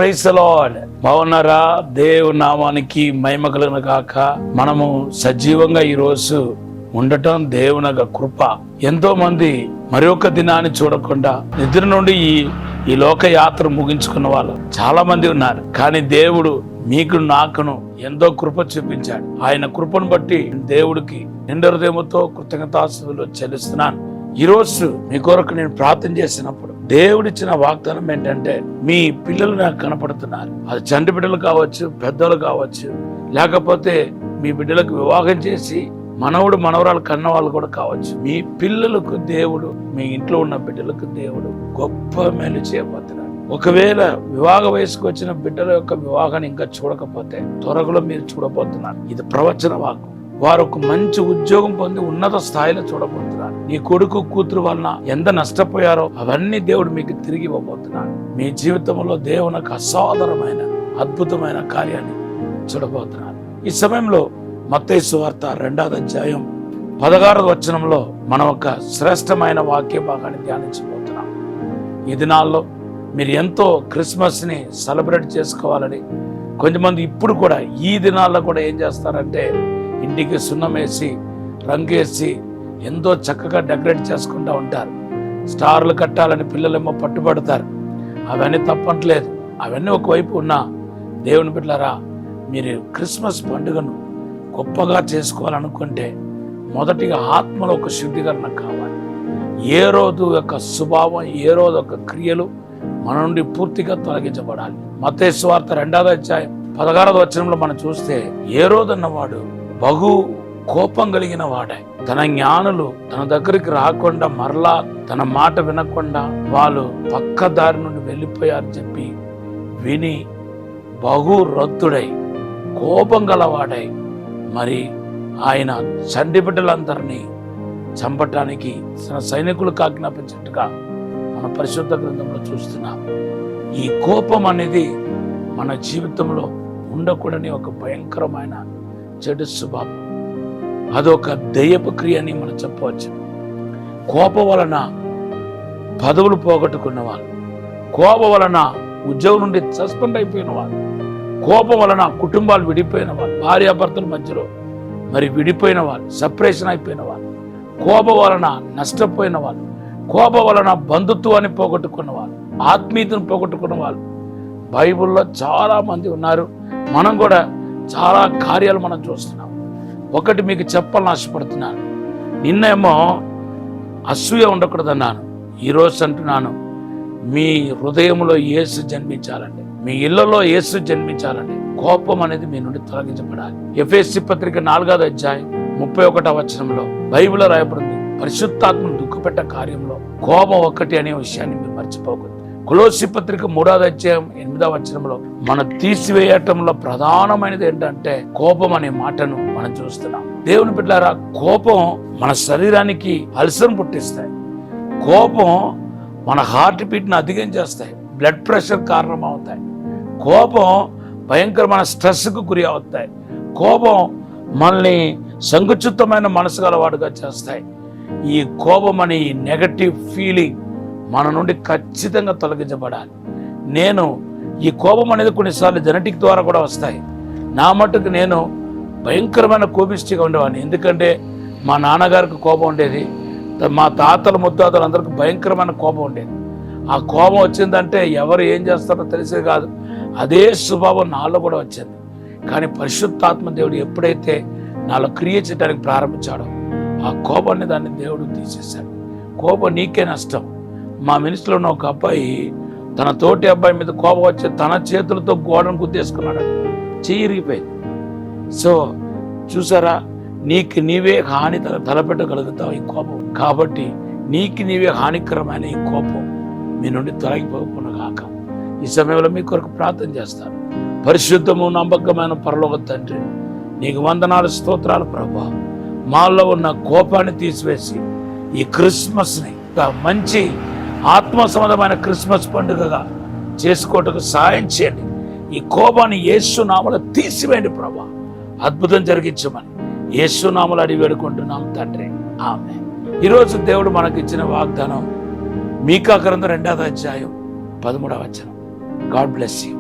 Praise the lord. బాగున్నారా? దేవుని నామానికి మహిమ కలుగును గాక. మనము సజీవంగా ఈ రోజు ఉండటం దేవుని యొక్క కృప. ఎంతో మంది మరొక దినాన్ని చూడకుండా నిద్ర నుండి ఈ లోక యాత్ర ముగించుకున్న వాళ్ళు చాలా మంది ఉన్నారు. కానీ దేవుడు మీకు నాకును ఎంతో కృప చూపించాడు. ఆయన కృపను బట్టి దేవుడికి నిండు హృదయముతో కృతజ్ఞతాస్తుతులు చెల్లిస్తున్నాను. ఈ రోజు మీ కొరకు నేను ప్రార్థన చేసినప్పుడు దేవుడిచ్చిన వాగ్దానం ఏంటంటే, మీ పిల్లలు నాకు కనపడుతున్నారు. అది చంటి బిడ్డలు కావచ్చు, పెద్దలు కావచ్చు, లేకపోతే మీ బిడ్డలకు వివాహం చేసి మనవడు మనవరాలు కన్న వాళ్ళు కూడా కావచ్చు. మీ పిల్లలకు దేవుడు, మీ ఇంట్లో ఉన్న బిడ్డలకు దేవుడు గొప్ప మేలు చేయబోతున్నాడు. ఒకవేళ వివాహ వయసుకు వచ్చిన బిడ్డల యొక్క వివాహాన్ని ఇంకా చూడకపోతే త్వరలో మీరు చూడబోతున్నారు. ఇది ప్రవచన వాక్కు. వారు ఒక మంచి ఉద్యోగం పొంది ఉన్నత స్థాయిలో చూడబోతున్నారు. నీ కొడుకు కూతురు వలన ఎంత నష్టపోయారో అవన్నీ దేవుడు మీకు తిరిగి ఇవ్వబోతున్నాడు. మీ జీవితంలో దేవునికి అసాధారణమైన అద్భుతమైన కార్యాన్ని చూడబోతున్నారు. ఈ సమయంలో మత్తయి సువార్త 2వ అధ్యాయం 16వ వచనంలో మనం ఒక శ్రేష్టమైన వాక్య భాగాన్ని ధ్యానించబోతున్నాం. ఈ దినాల్లో మీరు ఎంతో క్రిస్మస్ ని సెలబ్రేట్ చేసుకోవాలని కొంతమంది ఇప్పుడు కూడా ఈ దినాల్లో కూడా ఏం చేస్తారంటే, ఇంటికి సున్నం వేసి రంగేసి ఎంతో చక్కగా డెకరేట్ చేసుకుంటూ ఉంటారు. స్టార్లు కట్టాలని పిల్లలేమో పట్టుబడతారు. అవన్నీ తప్పట్లేదు. అవన్నీ ఒకవైపు ఉన్న దేవుని బిడ్డలారా, మీరు క్రిస్మస్ పండుగను గొప్పగా చేసుకోవాలనుకుంటే మొదటిగా ఆత్మలో ఒక శుద్ధీకరణ కావాలి. ఏ రోజు యొక్క స్వభావం, ఏ రోజు యొక్క క్రియలు మన నుండి పూర్తిగా తొలగించబడాలి. మత్తయి సువార్త 2వ అధ్యాయం 16వ వచనంలో మనం చూస్తే, ఏ రోజన్నవాడు బహు కోపం కలిగిన వాడే. తన జ్ఞానులు తన దగ్గరికి రాకుండా, మరలా తన మాట వినకుండా వాళ్ళు పక్క దారి నుండి వెళ్ళిపోయారు చెప్పి విని బహు రొత్తుడై కోపం గలవాడై మరి ఆయన చంటి బిడ్డలందరినీ చంపటానికి తన సైనికులకు ఆజ్ఞాపించినట్టుగా మన పరిశుద్ధ గ్రంథంలో చూస్తున్నాం. ఈ కోపం అనేది మన జీవితంలో ఉండకూడని ఒక భయంకరమైన చెడు స్వభావం. అదొక దయ్యపు క్రియ అని మనం చెప్పవచ్చు. కోపం వలన పదవులు పోగొట్టుకున్న వాళ్ళు, కోపం వలన ఉద్యోగం నుండి సస్పెండ్ అయిపోయిన వాళ్ళు, కోపం వలన కుటుంబాలు విడిపోయిన వాళ్ళు, భార్యాభర్తల మధ్యలో మరి విడిపోయిన వాళ్ళు, సెపరేషన్ అయిపోయిన వాళ్ళు, కోపం వలన నష్టపోయిన వాళ్ళు, కోపం వలన బంధుత్వాన్ని పోగొట్టుకున్న వాళ్ళు, ఆత్మీయతను పోగొట్టుకున్న వాళ్ళు బైబిల్లో చాలా మంది ఉన్నారు. మనం కూడా చాలా కార్యాలు మనం చూస్తున్నాం. ఒకటి మీకు చెప్పాలని ఆశపడుతున్నాను. నిన్నేమో అసూయ ఉండకూడదన్నాను. ఈరోజు అంటున్నాను, మీ హృదయంలో యేసు జన్మించాలండి, మీ ఇళ్లలో యేసు జన్మించాలండి. కోపం అనేది మీ నుండి తొలగించబడాలి. ఎఫెసీ పత్రిక 4వ అధ్యాయం 31వ వచనంలో బైబిల్లో రాయబడింది, పరిశుద్ధాత్మను దుఃఖపెట్ట కార్యంలో కోపం ఒకటి అనే విషయాన్ని మీరు మర్చిపోకూడదు. కొలొస్సీ పత్రిక 3వ అధ్యాయం 8వ వచనంలో మనం తీసివేయటంలో ప్రధానమైనది ఏంటంటే కోపం అనే మాటను మనం చూస్తున్నాం. దేవుని బిడ్డలారా, కోపం మన శరీరానికి అల్సర్ను పుట్టిస్తాయి. కోపం మన హార్ట్ బీట్ను అధికం చేస్తాయి, బ్లడ్ ప్రెషర్ కారణం అవుతాయి. కోపం భయంకరమైన స్ట్రెస్కు గురి అవుతాయి. కోపం మనల్ని సంకుచితమైన మనసు గలవాడుగా చేస్తాయి. ఈ కోపం అనే ఈ నెగటివ్ ఫీలింగ్ మన నుండి ఖచ్చితంగా తొలగించబడాలి. నేను ఈ కోపం అనేది కొన్నిసార్లు జెనెటిక్ ద్వారా కూడా వస్తాయి. నా మట్టుకు నేను భయంకరమైన కోపిష్టిగా ఉండేవాడిని. ఎందుకంటే మా నాన్నగారికి కోపం ఉండేది, మా తాతల ముత్తాతలు అందరికి భయంకరమైన కోపం ఉండేది. ఆ కోపం వచ్చిందంటే ఎవరు ఏం చేస్తారో తెలిసేది కాదు. అదే స్వభావం నాలో కూడా వచ్చింది. కానీ పరిశుద్ధాత్మ దేవుడు ఎప్పుడైతే నాలో క్రియ చేయడానికి ప్రారంభించాడో ఆ కోపాన్ని దాన్ని దేవుడు తీసేశాడు. కోపం నీకే నష్టం. మా మినిస్టర్లో ఉన్న ఒక అబ్బాయి తన తోటి అబ్బాయి మీద కోపం వచ్చి తన చేతులతో గోడను గుద్దేసుకున్నాడు, చెయ్యి ఇరిగిపోయింది. సో చూసారా, నీకు నీవే హాని తలపెట్టగలుగుతావు ఈ కోపం. కాబట్టి నీకు నీవే హానికరమైన ఈ కోపం మీ నుండి తొలగిపోకుండా ఈ సమయంలో మీ కొరకు ప్రార్థన చేస్తాను. పరిశుద్ధము నమ్మకమైన పరలోక తండ్రి, నీకు వందనాలు, స్తోత్రాలు ప్రభువా. మాలో ఉన్న కోపాన్ని తీసివేసి ఈ క్రిస్మస్ని మంచి ఆత్మ సంబంధమైన క్రిస్మస్ పండుగగా చేసుకోవటకు సాయం చేయండి. ఈ కోపాన్ని యేసు నామములో తీసివేయండి ప్రభువా. అద్భుతం జరిగించమని యేసు నామములో అడిగి వేడుకుంటున్నాం తండ్రి, ఆమేన్. ఈరోజు దేవుడు మనకిచ్చిన వాగ్దానం మీకా గ్రంథం 2వ అధ్యాయం 13వ వచనం. God bless you.